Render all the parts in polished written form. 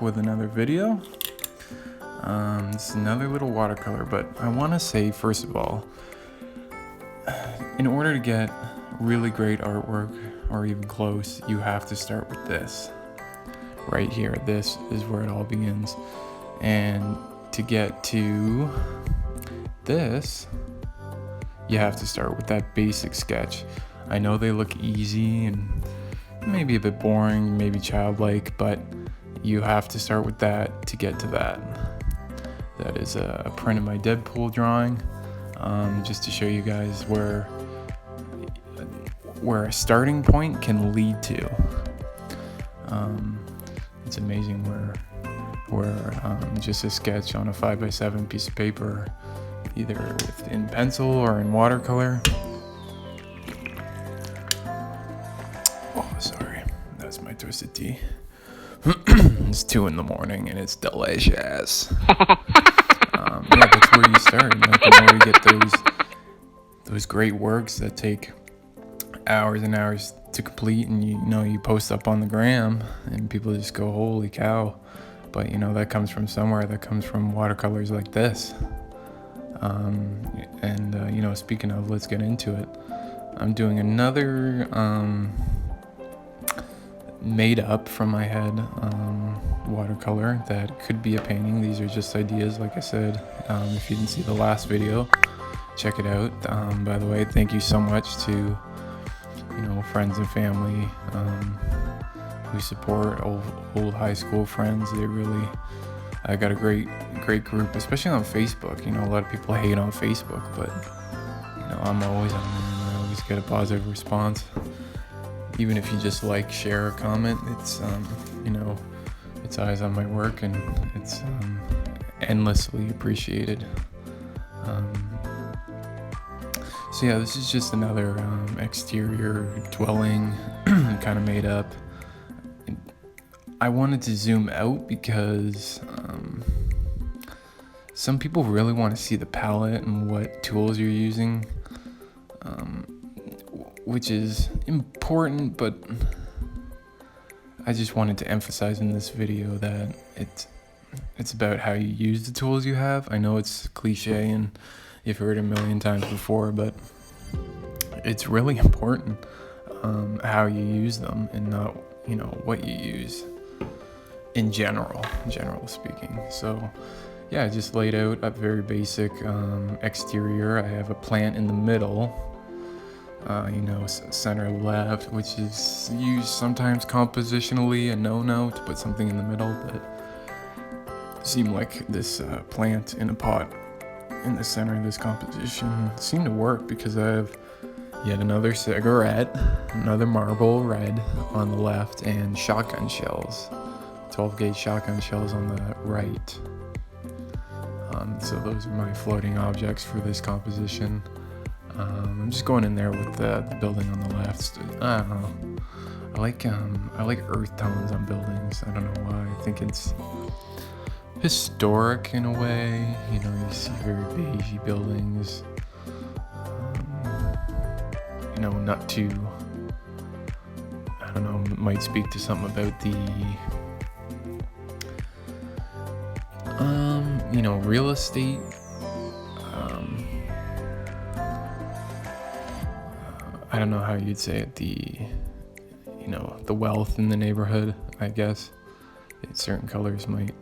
with another video. This is another little watercolor, but I want to say, first of all, in order to get really great artwork, or even close, you have to start with this. Right here, this is where it all begins. And to get to this, you have to start with that basic sketch. I know they look easy and maybe a bit boring, maybe childlike, but you have to start with that to get to that. That is a print of my Deadpool drawing, just to show you guys where a starting point can lead to. It's amazing where just a sketch on a 5x7 piece of paper, either in pencil or in watercolor. Oh, sorry, that's my twisted tea. It's 2 a.m. and it's delicious. Yeah, that's where you start. Like, the more you get those great works that take hours and hours to complete, and you post up on the gram, and people just go, "Holy cow!" But that comes from somewhere. That comes from watercolors like this. Speaking of, let's get into it. I'm doing another made up from my head watercolor that could be a painting. These are just ideas, like I said. If you didn't see the last video, check it out. By the way, thank you so much to friends and family who support old high school friends. I got a great group, especially on Facebook. A lot of people hate on Facebook, but I'm always on there, and I always get a positive response. Even if you just share, or comment, it's it's eyes on my work, and it's endlessly appreciated. So yeah, this is just another exterior dwelling, kind of made up. I wanted to zoom out because some people really want to see the palette and what tools you're using, which is important, but I just wanted to emphasize in this video that it's about how you use the tools you have. I know it's cliche and you've heard it a million times before, but it's really important how you use them, and not what you use in general speaking. So yeah, I just laid out a very basic exterior. I have a plant in the middle, center left, which is used sometimes compositionally, a no-no, to put something in the middle, but it seemed like this plant in a pot in the center of this composition seemed to work, because I have yet another cigarette, another marble red on the left, and shotgun shells, 12 gauge shotgun shells on the right. So those are my floating objects for this composition. I'm just going in there with the building on the left. I don't know. I like earth tones on buildings. I don't know why. I think it's historic in a way. You see very beigey buildings. Not too, I don't know, might speak to something about the real estate. I don't know how you'd say it, the wealth in the neighborhood, I guess. Certain colors might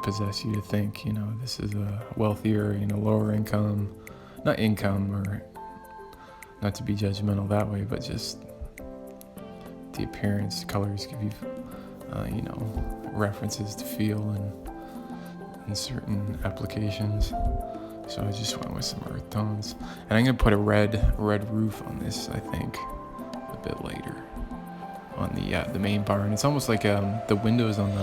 possess you to think, this is a wealthier, lower income, not income, or not to be judgmental that way, but just the appearance. Colors give you, references to feel in certain applications. So I just went with some earth tones, and I'm gonna put a red roof on this, I think, a bit later on the main barn. It's almost like the windows on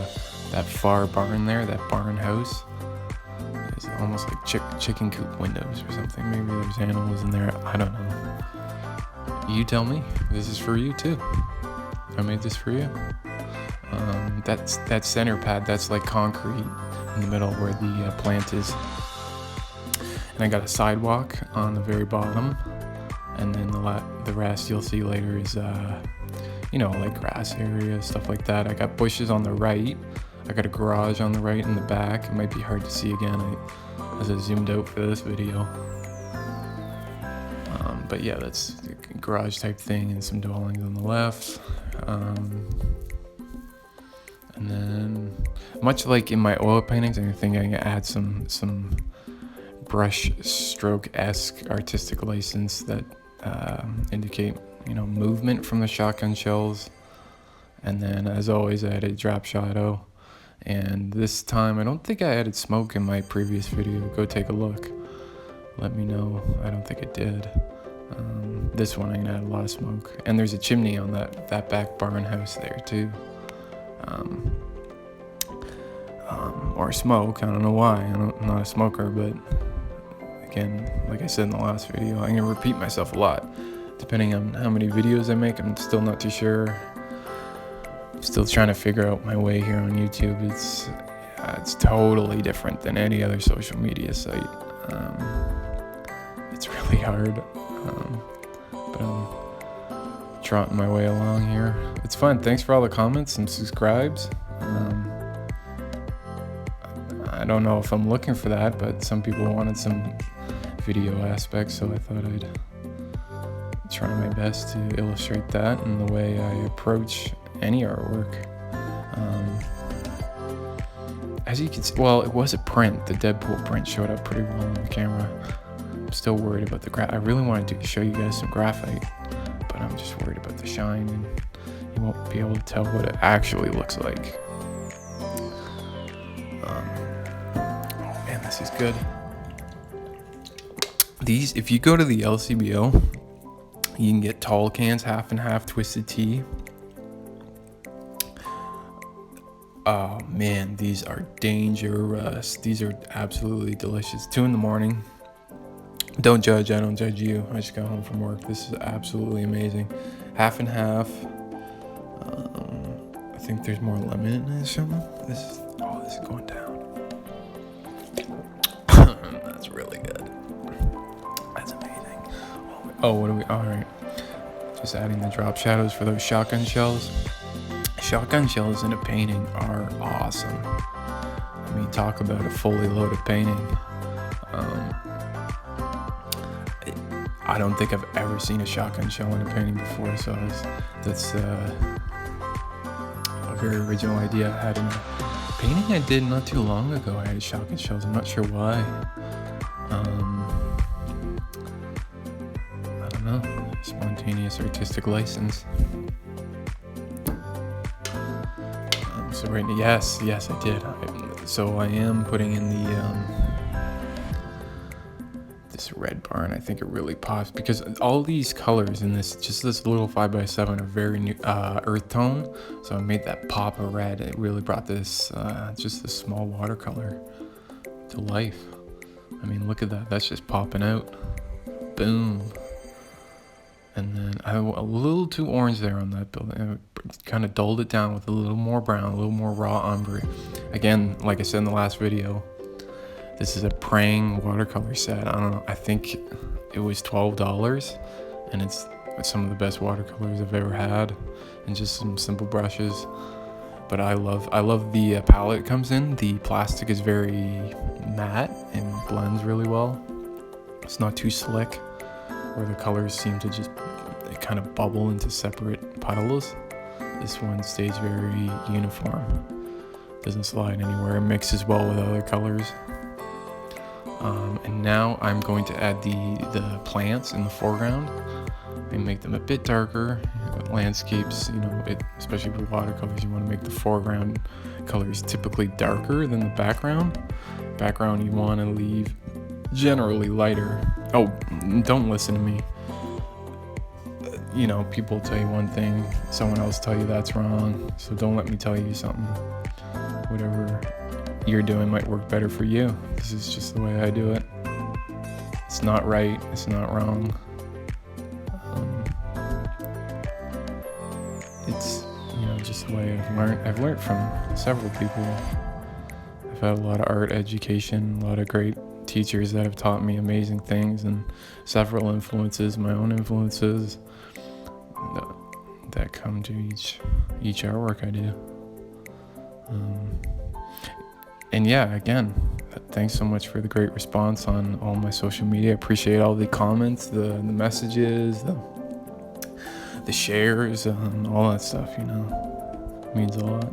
that far barn there, that barn house. It's almost like chicken coop windows or something. Maybe there's animals in there. I don't know. You tell me. This is for you too. I made this for you. That center pad, that's like concrete in the middle where the plant is. And I got a sidewalk on the very bottom, and then the rest you'll see later is you know, like grass area, stuff like that. I got bushes on the right. I got a garage on the right and the back. It might be hard to see again as I zoomed out for this video. But yeah, that's a garage type thing, and some dwellings on the left. And then, much like in my oil paintings, I think I can add some brush stroke-esque artistic license that indicate, you know, movement from the shotgun shells. And then, as always, I added drop shadow. And this time, I don't think I added smoke in my previous video. Go take a look. Let me know. I don't think it did. This one, I'm gonna add a lot of smoke. And there's a chimney on that back barn house there too. Or smoke, I don't know why. I'm not a smoker, but again, like I said in the last video, I'm gonna repeat myself a lot. Depending on how many videos I make, I'm still not too sure. I'm still trying to figure out my way here on YouTube. It's totally different than any other social media site. It's really hard, but I'm trotting my way along here. It's fun. Thanks for all the comments and subscribes. I don't know if I'm looking for that, but some people wanted some video aspects, so I thought I'd try my best to illustrate that in the way I approach any artwork. As you can see, well, it was a print. The Deadpool print showed up pretty well on the camera. I'm still worried about the I really wanted to show you guys some graphite, but I'm just worried about the shine, and you won't be able to tell what it actually looks like. Oh man, this is good. These, if you go to the LCBO, you can get tall cans, half and half twisted tea. Oh man, these are dangerous. These are absolutely delicious. 2 in the morning. Don't judge, I don't judge you. I just got home from work. This is absolutely amazing. Half and half. I think there's more lemon in it or something. This is going down. That's really good. That's amazing. Oh, what are we? All right. Just adding the drop shadows for those shotgun shells. Shotgun shells in a painting are awesome. I mean, talk about a fully loaded painting. I don't think I've ever seen a shotgun shell in a painting before, so that's a very original idea I had in a painting I did not too long ago. I had shotgun shells. I'm not sure why. I don't know. Spontaneous artistic license. So right now, yes, I did. So I am putting in the this red barn. I think it really pops because all these colors in this, just this little 5x7, are very new, earth tone. So I made that pop of red. It really brought this just this small watercolor to life. I mean, look at that. That's just popping out. Boom. And then I went a little too orange there on that building. I kind of dulled it down with a little more brown, a little more raw ombre. Again, like I said in the last video, this is a praying watercolor set. I don't know. I think it was $12, and it's some of the best watercolors I've ever had, and just some simple brushes. But I love the palette it comes in. The plastic is very matte and blends really well. It's not too slick, where the colors seem to just kind of bubble into separate puddles. This one stays very uniform. Doesn't slide anywhere. It mixes well with other colors. And now I'm going to add the plants in the foreground and make them a bit darker. Landscapes, you know, especially with watercolors, you want to make the foreground colors typically darker than the background. Background you want to leave generally lighter. Oh, don't listen to me. You know, people tell you one thing, someone else tell you that's wrong. So don't let me tell you something. Whatever you're doing might work better for you. This is just the way I do it. It's not right. It's not wrong. It's, you know, just the way I've learned from several people. I've had a lot of art education, a lot of great teachers that have taught me amazing things, and several influences, my own influences. that come to each artwork I do. And yeah, again, thanks so much for the great response on all my social media. I appreciate all the comments, the messages, the shares, all that stuff, you know, it means a lot.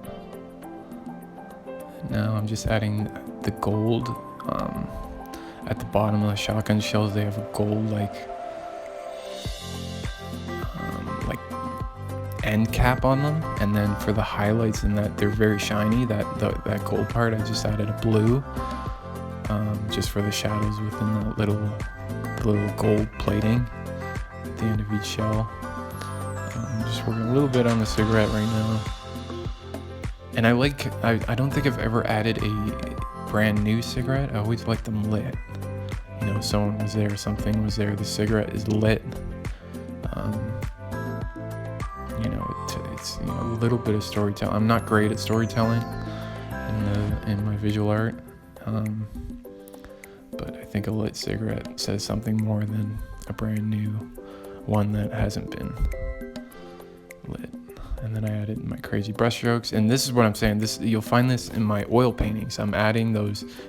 Now I'm just adding the gold at the bottom of the shotgun shells. They have a gold like end cap on them, and then for the highlights in that, they're very shiny. That gold part, I just added a blue, just for the shadows within that little gold plating at the end of each shell. I'm just working a little bit on the cigarette right now. And I don't think I've ever added a brand new cigarette. I always like them lit. You know, someone was there, something was there, the cigarette is lit. You know, it's you know, a little bit of storytelling. I'm not great at storytelling in my visual art, but I think a lit cigarette says something more than a brand new one that hasn't been lit. And then I added my crazy brushstrokes, and this is what I'm saying. You'll find this in my oil paintings. I'm adding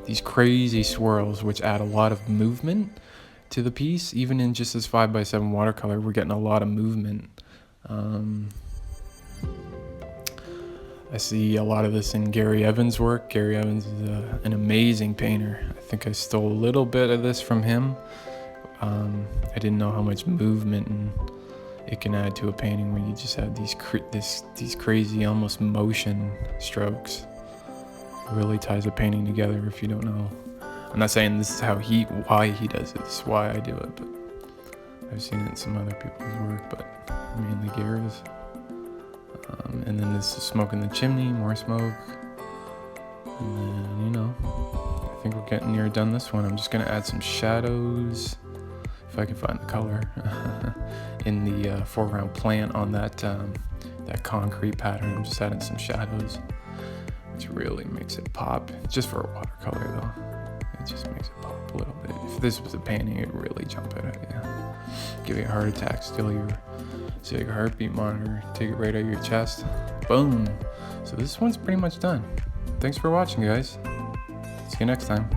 these crazy swirls, which add a lot of movement to the piece. Even in just this 5x7 watercolor, we're getting a lot of movement. I see a lot of this in Gary Evans' work. Gary Evans is an amazing painter. I think I stole a little bit of this from him. I didn't know how much movement it can add to a painting when you just have these crazy, almost motion strokes. It really ties a painting together if you don't know. I'm not saying this is why he does it. This is why I do it, but I've seen it in some other people's work, but mainly Gary's. And then this is smoke in the chimney, more smoke. And then, you know, I think we're getting near done this one. I'm just gonna add some shadows, if I can find the color, in the foreground plant on that concrete pattern. I'm just adding some shadows, which really makes it pop. Just for a watercolor though, it just makes it pop a little bit. If this was a painting, it'd really jump out at you. Give you a heart attack, steal your heartbeat monitor, take it right out of your chest. Boom. So this one's pretty much done. Thanks for watching, guys. See you next time.